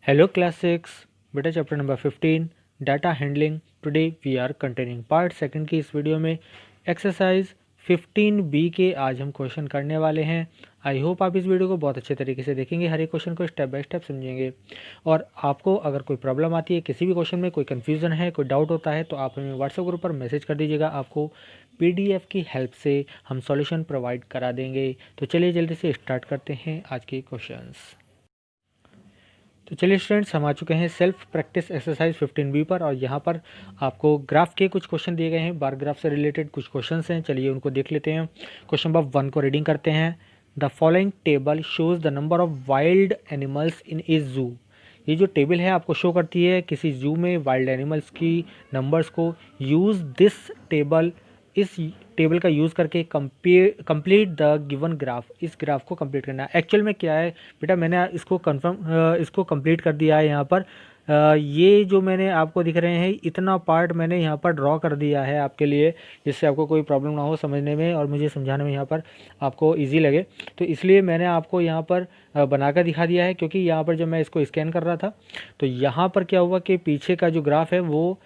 Hello class 6 बेटा chapter number 15 data handling. Today we are continuing part second की इस video में exercise 15B के आज हम क्वेश्चन करने वाले हैं। आई होप आप इस वीडियो को बहुत अच्छे तरीके से देखेंगे, हर एक क्वेश्चन को स्टेप बाय स्टेप समझेंगे। और आपको अगर कोई प्रॉब्लम आती है, किसी भी क्वेश्चन में कोई कन्फ्यूज़न है, कोई डाउट होता है, तो आप हमें व्हाट्सएप ग्रुप पर मैसेज कर दीजिएगा। आपको PDF की हेल्प से हम सॉल्यूशन प्रोवाइड करा देंगे। तो चलिए जल्दी से स्टार्ट करते हैं आज के क्वेश्चंस। तो चलिए स्टूडेंट्स, हम आ चुके हैं सेल्फ प्रैक्टिस एक्सरसाइज 15B पर, और यहाँ पर आपको ग्राफ के कुछ क्वेश्चन दिए गए हैं, बार ग्राफ से रिलेटेड कुछ क्वेश्चंस हैं। चलिए उनको देख लेते हैं। क्वेश्चन नंबर 1 को रीडिंग करते हैं। The following table shows the number of wild animals in a zoo. ये जो टेबल है आपको शो करती है किसी जू में वाइल्ड एनिमल्स की नंबर्स को। यूज़ दिस टेबल, इस टेबल का यूज़ करके कंप्लीट द गिवन ग्राफ, इस ग्राफ को कंप्लीट करना है। एक्चुअल में क्या है बेटा, मैंने इसको कंप्लीट कर दिया है। यहाँ पर ये जो मैंने आपको दिख रहे हैं, इतना पार्ट मैंने यहाँ पर ड्रॉ कर दिया है आपके लिए, जिससे आपको कोई प्रॉब्लम ना हो समझने में और मुझे समझाने में यहाँ पर आपको ईजी लगे। तो इसलिए मैंने आपको यहाँ पर बनाकर दिखा दिया है, क्योंकि यहाँ पर जब मैं इसको स्कैन कर रहा था तो यहाँ पर क्या हुआ कि पीछे का जो ग्राफ है वो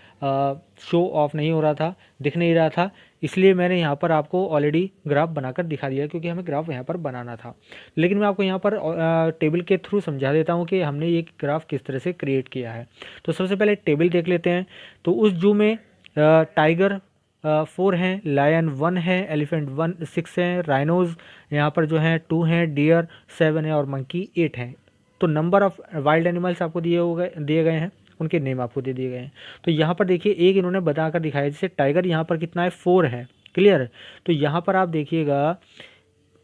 शो ऑफ नहीं हो रहा था, दिख नहीं रहा था। इसलिए मैंने यहाँ पर आपको ऑलरेडी ग्राफ बनाकर दिखा दिया, क्योंकि हमें ग्राफ यहाँ पर बनाना था। लेकिन मैं आपको यहाँ पर टेबल के थ्रू समझा देता हूँ कि हमने ये ग्राफ किस तरह से क्रिएट किया है। तो सबसे पहले टेबल देख लेते हैं। तो उस जू में टाइगर 4 हैं, लायन 1 है, एलिफेंट 6 हैं, राइनोज यहाँ पर जो हैं 2 हैं, डियर 7 है और मंकी 8 हैं। तो नंबर ऑफ वाइल्ड एनिमल्स आपको दिए गए हैं, उनके नेम आपको दे दिए गए हैं। तो यहाँ पर देखिए एक इन्होंने बताकर दिखाया, जैसे टाइगर यहाँ पर कितना है 4 है, क्लियर। तो यहाँ पर आप देखिएगा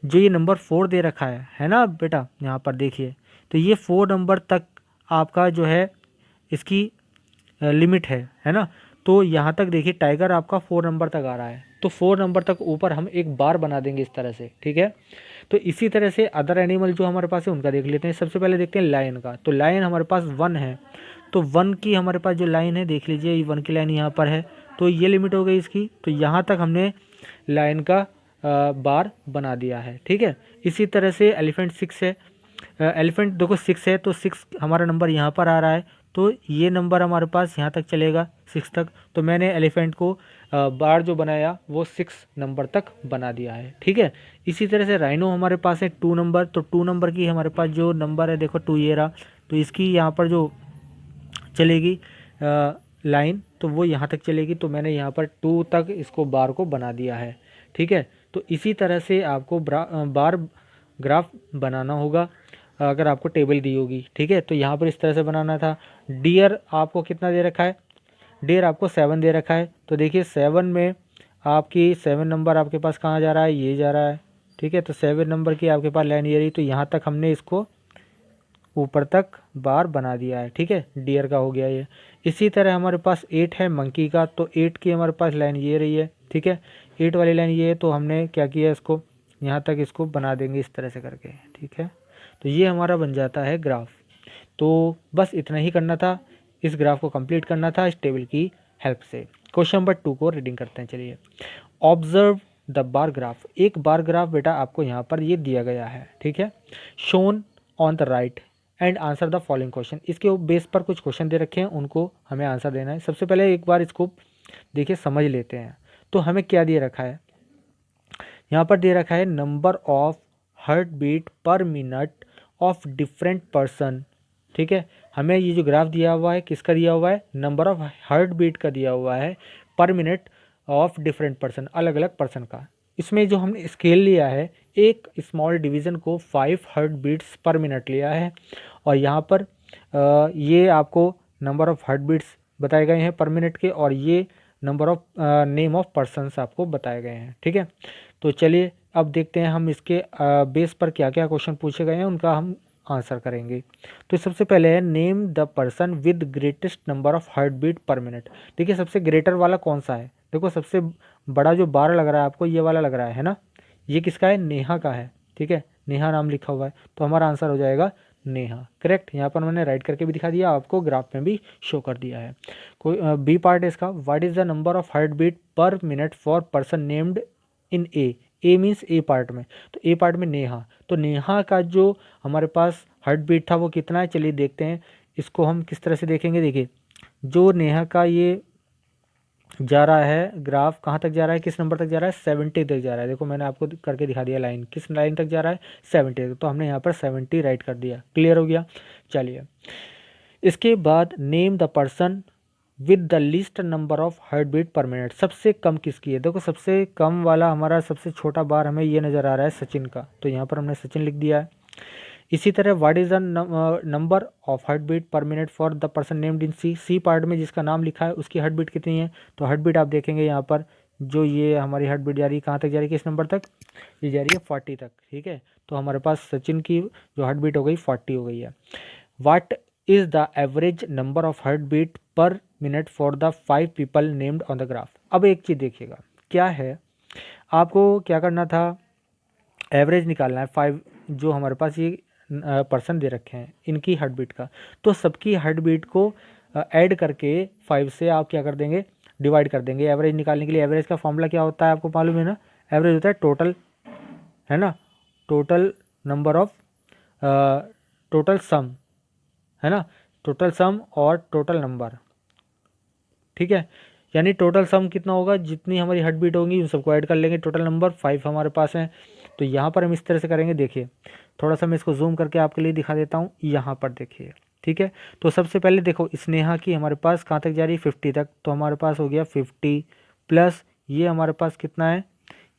जो ये नंबर 4 दे रखा है ना बेटा, यहाँ पर देखिए। तो ये 4 नंबर तक आपका जो है इसकी लिमिट है ना। तो यहाँ तक देखिए टाइगर आपका 4 नंबर तक आ रहा है, तो 4 नंबर तक ऊपर हम एक बार बना देंगे इस तरह से, ठीक है। तो इसी तरह से अदर एनिमल जो हमारे पास है उनका देख लेते हैं। सबसे पहले देखते हैं लायन का। तो लायन हमारे पास 1 है, तो 1 की हमारे पास जो लाइन है देख लीजिए, ये 1 की लाइन यहाँ पर है, तो ये लिमिट हो गई इसकी। तो यहाँ तक हमने लाइन का बार बना दिया है, ठीक है। इसी तरह से एलिफेंट 6 है, एलिफेंट देखो 6 है, तो 6 हमारा नंबर यहाँ पर आ रहा है, तो ये नंबर हमारे पास यहाँ तक चलेगा 6 तक। तो मैंने एलिफेंट को बार जो बनाया वो 6 नंबर तक बना दिया है, ठीक है। इसी तरह से राइनो हमारे पास है 2 नंबर, तो 2 नंबर की हमारे पास जो नंबर है देखो 2 ये रहा, तो इसकी यहाँ पर जो चलेगी लाइन, तो वो यहाँ तक चलेगी। तो मैंने यहाँ पर 2 तक इसको बार को बना दिया है, ठीक है। तो इसी तरह से आपको बार ग्राफ बनाना होगा अगर आपको टेबल दी होगी, ठीक है। तो यहाँ पर इस तरह से बनाना था। डियर आपको कितना दे रखा है, डियर आपको 7 दे रखा है। तो देखिए 7 में आपकी 7 नंबर आपके पास कहाँ जा रहा है, ये जा रहा है, ठीक है। तो 7 नंबर की आपके पास लाइन ये रही, तो यहाँ तक हमने इसको ऊपर तक बार बना दिया है, ठीक है। डियर का हो गया ये। इसी तरह हमारे पास 8 है मंकी का, तो 8 की हमारे पास लाइन ये रही है, ठीक है। 8 वाली लाइन ये है, तो हमने क्या किया, इसको यहाँ तक इसको बना देंगे इस तरह से करके, ठीक है। तो ये हमारा बन जाता है ग्राफ। तो बस इतना ही करना था, इस ग्राफ को कंप्लीट करना था इस टेबल की हेल्प से। क्वेश्चन नंबर 2 को रीडिंग करते हैं। चलिए, ऑब्जर्व द बार ग्राफ। एक बार ग्राफ बेटा आपको यहाँ पर ये दिया गया है, ठीक है, shown on the right and answer the following question. इसके बेस पर कुछ क्वेश्चन दे रखे हैं, उनको हमें आंसर देना है। सबसे पहले एक बार इसको देखिए समझ लेते हैं। तो हमें क्या दे रखा है, यहाँ पर दे रखा है number of heart beat per minute of different person, ठीक है। हमें ये जो ग्राफ दिया हुआ है किसका दिया हुआ है, नंबर ऑफ हार्ट बीट का दिया हुआ है पर मिनट ऑफ डिफरेंट पर्सन, अलग अलग पर्सन का। इसमें जो हमने स्केल लिया है, एक स्मॉल डिवीज़न को 5 हार्ट बीट्स पर मिनट लिया है, और यहाँ पर ये आपको नंबर ऑफ हार्ट बीट्स बताए गए हैं पर मिनट के, और ये number of name of persons आपको बताए गए हैं, ठीक है। तो चलिए अब देखते हैं हम इसके बेस पर क्या क्या क्वेश्चन पूछे गए हैं, उनका हम आंसर करेंगे। तो सबसे पहले है name the person with greatest number of heart beat per minute. देखिए सबसे ग्रेटर वाला कौन सा है, देखो सबसे बड़ा जो बार लग रहा है आपको, ये वाला लग रहा है ना, ये किसका है, नेहा का है, ठीक है। नेहा नाम लिखा हुआ है, तो हमारा आंसर हो जाएगा नेहा, करेक्ट। यहाँ पर मैंने राइट करके भी दिखा दिया, आपको ग्राफ में भी शो कर दिया है। कोई बी पार्ट है इसका, what is the number of heart beat per minute for person named in A means A part में। तो ए पार्ट में नेहा, तो नेहा का जो हमारे पास हार्ट बीट था वो कितना है, चलिए देखते हैं। इसको हम किस तरह से देखेंगे, देखिए जो नेहा का ये जा रहा है ग्राफ, कहाँ तक जा रहा है, किस नंबर तक जा रहा है, 70 तक जा रहा है। देखो मैंने आपको करके दिखा दिया लाइन, किस लाइन तक जा रहा है, 70 तक, तो हमने यहाँ पर 70 राइट कर दिया। क्लियर हो गया। चलिए इसके बाद name the person with the least number of heart beat per minute. सबसे कम किसकी है, देखो सबसे कम वाला हमारा सबसे छोटा बार हमें ये नज़र आ रहा है सचिन का, तो यहाँ पर हमने सचिन लिख दिया है। इसी तरह what is the number of heart beat per minute for the person named in C, C part में जिसका नाम लिखा है उसकी हार्ट बीट कितनी है, तो हार्ट बीट आप देखेंगे यहाँ पर जो ये हमारी हार्ट बीट जा रही है कहाँ तक जा रही है, किस नंबर तक, ये जा रही है 40 तक। ठीक है, तो हमारे पास सचिन की जो हार्ट बीट हो गई 40 हो गई है। What is the average number of heart beat per minute for the 5 people named on the graph. अब एक चीज़ देखिएगा क्या है, आपको क्या करना था, एवरेज निकालना है 5 जो हमारे पास ये पर्सन दे रखे हैं इनकी हार्ट बीट का, तो सबकी हार्ट बीट को ऐड करके 5 से आप क्या कर देंगे, डिवाइड कर देंगे एवरेज निकालने के लिए। एवरेज का फॉर्मूला क्या होता है आपको मालूम है ना, एवरेज होता है टोटल, है ना, total number of total sum, है ना, टोटल सम और टोटल नंबर। ठीक है, यानी टोटल सम कितना होगा, जितनी हमारी हार्ट बीट होंगी उन सबको ऐड कर लेंगे, टोटल नंबर 5 हमारे पास है। तो यहाँ पर हम इस तरह से करेंगे, देखिए थोड़ा सा मैं इसको जूम करके आपके लिए दिखा देता हूँ, यहाँ पर देखिए। ठीक है, तो सबसे पहले देखो स्नेहा की हमारे पास कहाँ तक जा रही है, 50 तक, तो हमारे पास हो गया 50 प्लस ये हमारे पास कितना है,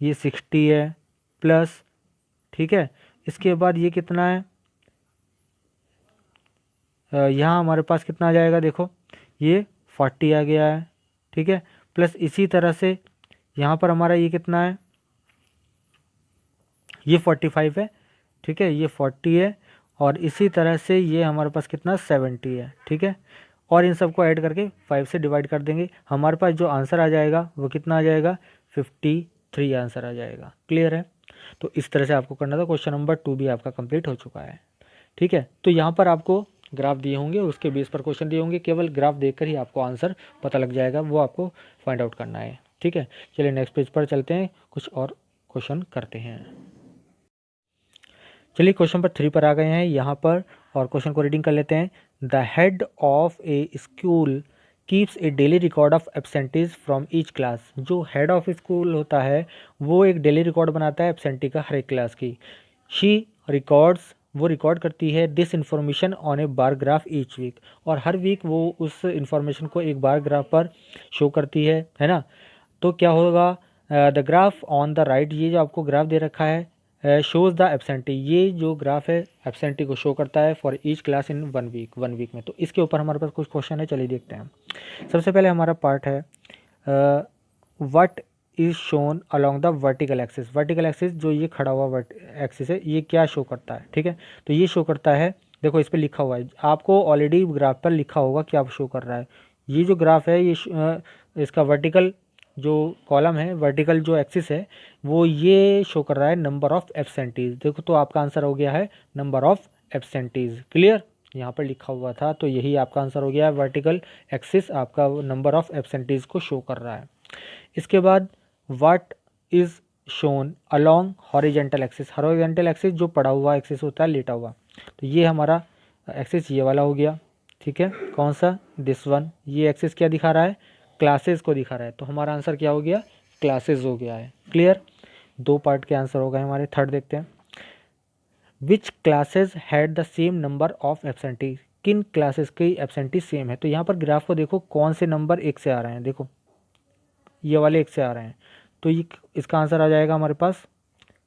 ये 60 है प्लस, ठीक है, इसके बाद ये कितना है, यहाँ हमारे पास कितना आ जाएगा, देखो ये 40 आ गया है। ठीक है, प्लस इसी तरह से यहाँ पर हमारा ये कितना है, ये 45 है। ठीक है, ये 40 है और इसी तरह से ये हमारे पास कितना 70 है। ठीक है, और इन सबको ऐड करके 5 से डिवाइड कर देंगे, हमारे पास जो आंसर आ जाएगा वो कितना आ जाएगा, 53 आंसर आ जाएगा। क्लियर है, तो इस तरह से आपको करना था। क्वेश्चन नंबर 2 भी आपका कंप्लीट हो चुका है। ठीक है, तो यहाँ पर आपको ग्राफ दिए होंगे, उसके बेस पर क्वेश्चन दिए होंगे, केवल ग्राफ देखकर ही आपको आंसर पता लग जाएगा, वो आपको फाइंड आउट करना है। ठीक है, चलिए नेक्स्ट पेज पर चलते हैं, कुछ और क्वेश्चन करते हैं। चलिए क्वेश्चन नंबर 3 पर आ गए हैं यहाँ पर, और क्वेश्चन को रीडिंग कर लेते हैं। The head of A school keeps A daily record of absentees from each class. जो हेड ऑफ स्कूल होता है वो एक डेली रिकॉर्ड बनाता है एब्सेंटी का हर एक क्लास की। शी रिकॉर्ड्स, वो रिकॉर्ड करती है this information on a bar graph each week, और हर वीक वो उस इन्फॉर्मेशन को एक बार ग्राफ पर शो करती है ना। तो क्या होगा, the graph on the right, ये जो आपको ग्राफ दे रखा है शोज़ द एब्सेंटी, ये जो ग्राफ है एब्सेंटी को शो करता है for each class in 1 week में। तो इसके ऊपर हमारे पास कुछ क्वेश्चन है, चलिए देखते हैं। सबसे पहले हमारा पार्ट है what is shown along the vertical axis. Vertical axis जो ये खड़ा हुआ एक्सिस है ये क्या शो करता है, ठीक है, तो ये शो करता है, देखो इस पर लिखा हुआ है, आपको ऑलरेडी ग्राफ पर लिखा होगा क्या शो कर रहा है। ये जो ग्राफ है ये इसका वर्टिकल जो कॉलम है, वर्टिकल जो एक्सिस है वो ये शो कर रहा है नंबर ऑफ एब्सेंटीज। देखो तो आपका आंसर हो गया है नंबर ऑफ एब्सेंटीज। क्लियर, यहाँ पर लिखा हुआ था तो यही आपका आंसर हो गया है, वर्टिकल एक्सिस आपका नंबर ऑफ एब्सेंटीज को शो कर रहा है। इसके बाद what is shown along horizontal axis. Horizontal axis जो पड़ा हुआ एक्सिस होता है, लेटा हुआ, तो ये हमारा एक्सिस ये वाला हो गया। ठीक है, कौन सा, दिस वन। ये एक्सिस क्या दिखा रहा है, क्लासेस को दिखा रहा है, तो हमारा आंसर क्या हो गया, क्लासेस हो गया है। क्लियर, 2 पार्ट के आंसर हो गए हमारे। थर्ड देखते हैं, which classes had the same number of absentee. किन क्लासेस की एब्सेंटी सेम है। तो यहाँ पर ग्राफ को देखो कौन से नंबर 1 से आ रहे हैं, देखो ये वाले 1 से आ रहे हैं, तो ये इसका आंसर आ जाएगा हमारे पास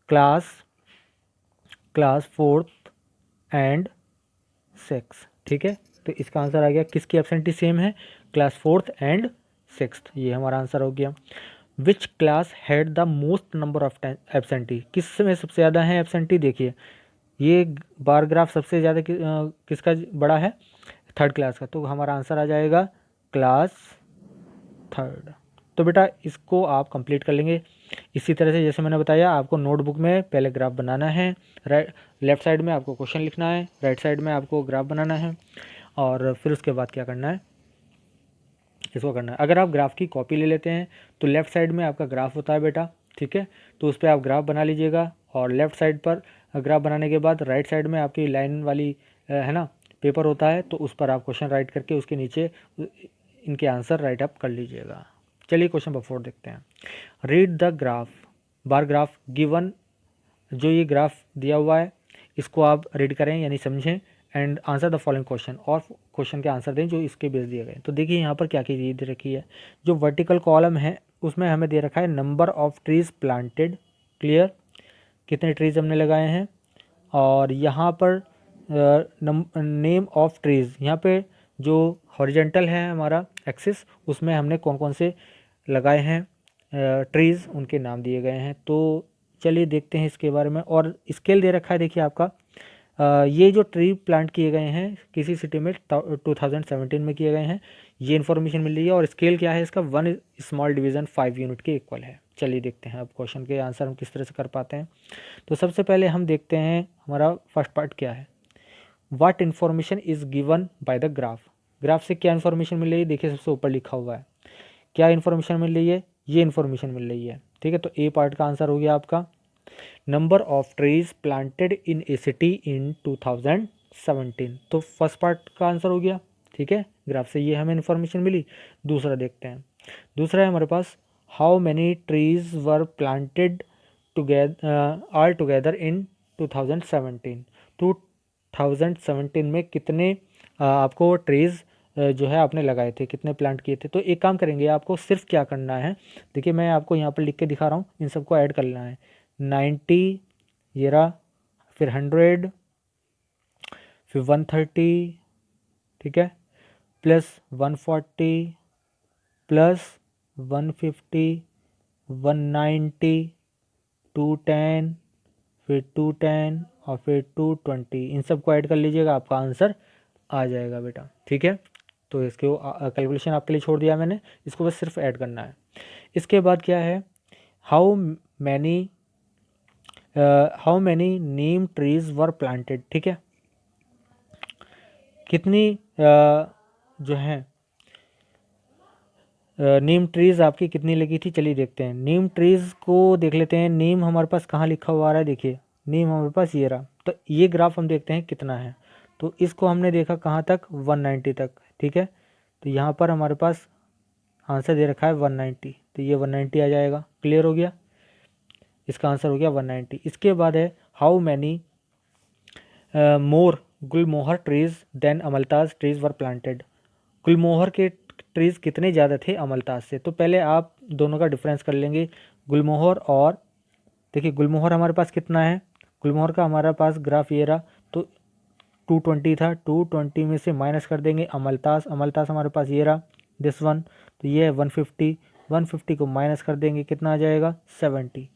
क्लास 4th एंड 6th। ठीक है, तो इसका आंसर आ गया, किसकी एब्सेंटी सेम है, क्लास 4th एंड 6th, ये हमारा आंसर हो गया। Which class had the most number of absentee. किस में सबसे ज़्यादा है एब्सेंटी, देखिए ये बार ग्राफ सबसे ज़्यादा किसका बड़ा है, 3rd क्लास का, तो हमारा आंसर आ जाएगा क्लास 3rd। तो बेटा इसको आप कंप्लीट कर लेंगे इसी तरह से, जैसे मैंने बताया आपको नोटबुक में पहले ग्राफ बनाना है, लेफ़्ट साइड में आपको क्वेश्चन लिखना है, राइट साइड में आपको ग्राफ बनाना है, और फिर उसके बाद क्या करना है, इसको करना है। अगर आप ग्राफ की कॉपी ले लेते हैं तो लेफ़्ट साइड में आपका ग्राफ होता है बेटा, ठीक है, तो उस पर आप ग्राफ बना लीजिएगा, और लेफ़्ट साइड पर ग्राफ बनाने के बाद राइट साइड में आपकी लाइन वाली है ना पेपर होता है तो उस पर आप क्वेश्चन राइट करके उसके नीचे इनके आंसर राइट अप कर लीजिएगा। चलिए क्वेश्चन नंबर 4 देखते हैं। Read the graph, bar graph given, जो ये ग्राफ दिया हुआ है इसको आप रीड करें यानी समझें and answer the following question, और क्वेश्चन के आंसर दें जो इसके बेस दिए गए। तो देखिए यहाँ पर क्या चीज़ दे रखी है, जो वर्टिकल कॉलम है उसमें हमें दे रखा है number of trees planted, clear, कितने ट्रीज हमने लगाए हैं, और यहाँ पर नेम ऑफ ट्रीज, यहाँ पे जो हॉरिजेंटल है हमारा एक्सिस उसमें हमने कौन कौन से लगाए हैं ट्रीज, उनके नाम दिए गए हैं। तो चलिए देखते हैं इसके बारे में। और स्केल दे रखा है देखिए आपका, ये जो ट्री प्लांट किए गए हैं किसी सिटी में 2017 में किए गए हैं, ये इन्फॉर्मेशन मिल रही है। और स्केल क्या है इसका, 1 स्मॉल डिवीज़न 5 यूनिट के इक्वल है। चलिए देखते हैं अब क्वेश्चन के आंसर हम किस तरह से कर पाते हैं। तो सबसे पहले हम देखते हैं हमारा फर्स्ट पार्ट क्या है, what information is given by the graph. Graph से क्या इन्फॉर्मेशन मिल रही है, देखिए सबसे ऊपर लिखा हुआ है क्या इन्फॉर्मेशन मिल रही है, ये इन्फॉर्मेशन मिल रही है, ठीक है। तो ए पार्ट का आंसर हो गया आपका number of trees planted in A city in 2017। तो फर्स्ट पार्ट का आंसर हो गया, ठीक है, ग्राफ से ये हमें इन्फॉर्मेशन मिली। दूसरा देखते हैं, दूसरा है हमारे पास how many trees were planted together all together in 2017। 2017 में कितने आपको ट्रीज जो है आपने लगाए थे, कितने प्लांट किए थे। तो एक काम करेंगे, आपको सिर्फ क्या करना है, देखिए मैं आपको यहाँ पर लिख के दिखा रहा हूँ, इन सबको ऐड करना है। 90 ये रहा, फिर 100, फिर 130, ठीक है, प्लस 140, प्लस 150, 190, 210, फिर 210 और फिर 220, इन सबको ऐड कर लीजिएगा, आपका आंसर आ जाएगा बेटा, ठीक है। तो इसके कैलकुलेशन आपके लिए छोड़ दिया मैंने, इसको बस सिर्फ ऐड करना है। इसके बाद क्या है, how many Neem trees were planted, ठीक है, कितनी जो है नीम ट्रीज आपकी कितनी लगी थी। चलिए देखते हैं, नीम ट्रीज को देख लेते हैं। नीम हमारे पास कहाँ लिखा हुआ आ रहा है, देखिए नीम हमारे पास ये रहा। तो ये ग्राफ हम देखते हैं कितना है, तो इसको हमने देखा कहाँ तक, 190 तक, ठीक है। तो यहाँ पर हमारे पास आंसर दे रखा है 190, तो ये 190 आ जाएगा, क्लियर हो गया, इसका आंसर हो गया 190। इसके बाद है how many more gulmohar trees than amaltas trees were planted. गुलमोहर के ट्रीज कितने ज़्यादा थे अमलताज से। तो पहले आप दोनों का डिफरेंस कर लेंगे, गुलमोहर और, देखिए गुलमोहर हमारे पास कितना है, गुलमोहर का हमारे पास ग्राफ ये रहा, तो 220 था, 220 में से माइनस कर देंगे अमलताज, अमलताज हमारे पास ये रहा दिस वन, तो ये है 150, 150 को माइनस कर देंगे, कितना आ जाएगा 70,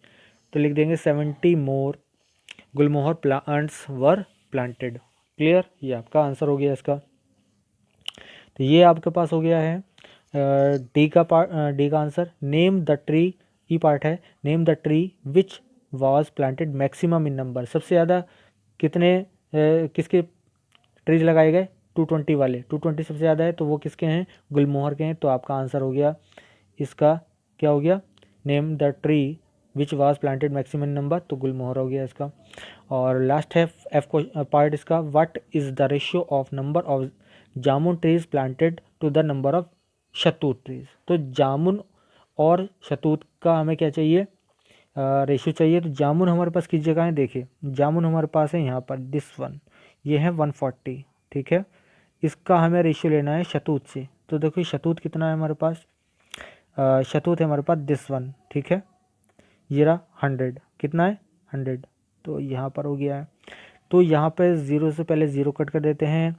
तो लिख देंगे 70 मोर गुलमोहर प्लांट्स वर प्लांटेड, क्लियर, ये आपका आंसर हो गया इसका। तो ये आपके पास हो गया है डी का answer. Name the tree, E part है, name the tree which was planted maximum in number. सबसे ज़्यादा कितने किसके ट्रीज लगाए गए, 220 वाले, 220 सबसे ज़्यादा है, तो वो किसके हैं, गुलमोहर के हैं। तो आपका आंसर हो गया इसका, क्या हो गया, name the tree which was planted maximum number, तो गुलमोहर हो गया इसका। और लास्ट है एफ को पार्ट इसका, what is the ratio of number of jamun trees planted to the number of shahtoot trees. तो जामुन और शतूत का हमें क्या चाहिए, रेशियो चाहिए। तो जामुन हमारे पास किस जगह है, देखिए जामुन हमारे पास है यहाँ पर, दिस वन, ये है 140, ठीक है। इसका हमें रेशियो लेना है शतूत से, तो देखिए शतूत कितना है हमारे पास, शतूत है हमारे पास दिस वन, ठीक है, ये रहा 100, कितना है 100, तो यहाँ पर हो गया है। तो यहाँ पे 0 से पहले 0 कट कर देते हैं,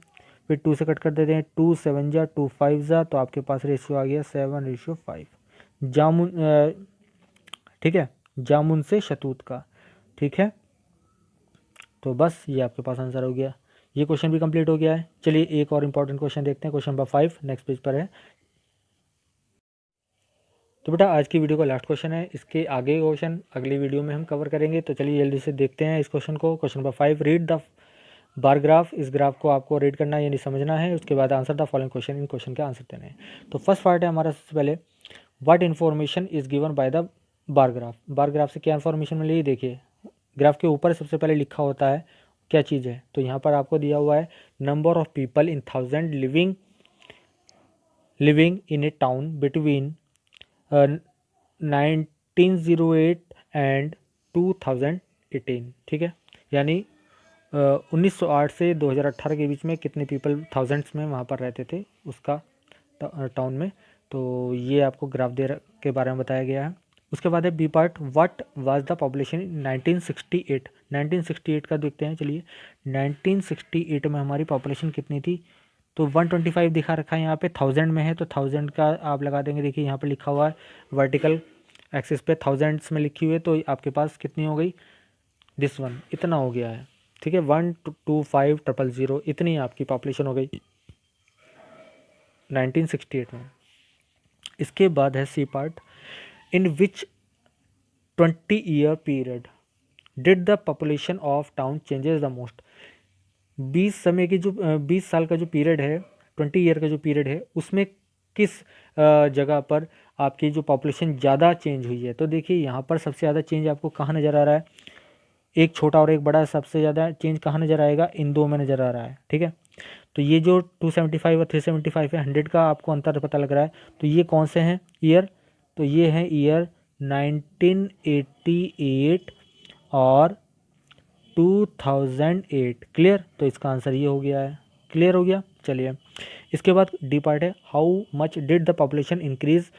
फिर 2 से कट कर देते हैं, 2 7 जा 2 5 जा, तो आपके पास रेशियो आ गया 7:5 जामुन, ठीक है, जामुन से शतूत का, ठीक है। तो बस ये आपके पास आंसर हो गया, ये क्वेश्चन भी कंप्लीट हो गया है। चलिए एक और इम्पॉर्टेंट क्वेश्चन देखते हैं, क्वेश्चन नंबर 5 नेक्स्ट पेज पर है। तो बेटा आज की वीडियो का लास्ट क्वेश्चन है, इसके आगे क्वेश्चन अगली वीडियो में हम कवर करेंगे। तो चलिए जल्दी से देखते हैं इस क्वेश्चन को। Question number 5, read the bar graph, इस ग्राफ को आपको रीड करना है यानी समझना है, उसके बाद answer the following question, in question के आंसर देने हैं। तो फर्स्ट पार्ट है हमारा, सबसे पहले what information is given by the bar graph. Bar graph से क्या इन्फॉर्मेशन मिली, देखिए ग्राफ के ऊपर सबसे पहले लिखा होता है क्या चीज़ है। तो यहाँ पर आपको दिया हुआ है number of people in 1000 living in A town between 1908 and 2018, ठीक है। यानी 1908 से 2018 के बीच में कितने पीपल थाउजेंड्स में वहाँ पर रहते थे उसका टाउन में। तो ये आपको ग्राफ के बारे में बताया गया है। उसके बाद है B part, what was the population in 1968। 1968 का देखते हैं चलिए। 1968 में हमारी पॉपुलेशन कितनी थी, तो 125 दिखा रखा है यहाँ पे, 1000 में है तो 1000 का आप लगा देंगे। देखिए यहाँ पे लिखा हुआ है वर्टिकल एक्सिस पे थाउजेंड्स में लिखी हुई है, तो आपके पास कितनी हो गई, दिस वन इतना हो गया है, ठीक है। 125,000 इतनी आपकी पॉपुलेशन हो गई 1968 में। इसके बाद है C part, in which 20-year period did the population of town changes the most. 20 साल का जो पीरियड है, 20 ईयर का जो पीरियड है, उसमें किस जगह पर आपकी जो पॉपुलेशन ज़्यादा चेंज हुई है। तो देखिए यहाँ पर सबसे ज़्यादा चेंज आपको कहाँ नज़र आ रहा है, एक छोटा और एक बड़ा, सबसे ज़्यादा चेंज कहाँ नज़र आएगा, इन दो में नज़र आ रहा है, ठीक है। तो ये जो 275 और 375 है, 100 का आपको अंतर पता लग रहा है। तो ये कौन से हैं ईयर, तो ये है ईयर 1988 और 2008। क्लियर, तो इसका आंसर ये हो गया है। क्लियर हो गया, चलिए। इसके बाद डी पार्ट है, how much did the population increase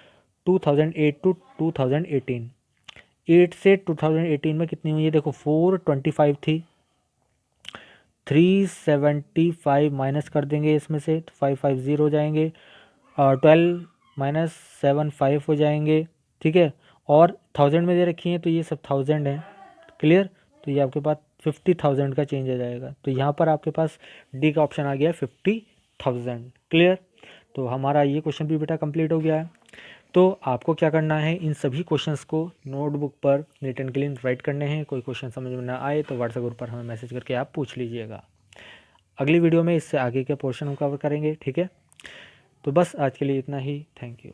2008 to 2018। 8 से 2018 में कितनी हुई है, देखो 425 थी, 375 माइनस कर देंगे इसमें से तो 550 हो जाएंगे, और 12 माइनस 75 हो जाएंगे, ठीक है। और 1000 में दे रखी हैं तो ये सब 1000 है। क्लियर, तो ये आपके पास 50,000 का चेंज आ जाएगा। तो यहाँ पर आपके पास डी का ऑप्शन आ गया 50,000। क्लियर, तो हमारा ये क्वेश्चन भी बेटा कंप्लीट हो गया है। तो आपको क्या करना है, इन सभी क्वेश्चंस को नोटबुक पर नीट एंड क्लीन राइट करने हैं। कोई क्वेश्चन समझ में ना आए तो व्हाट्सएप ग्रुप पर हमें मैसेज करके आप पूछ लीजिएगा। अगली वीडियो में इससे आगे के पोर्शन हम कवर करेंगे, ठीक है। तो बस आज के लिए इतना ही, थैंक यू।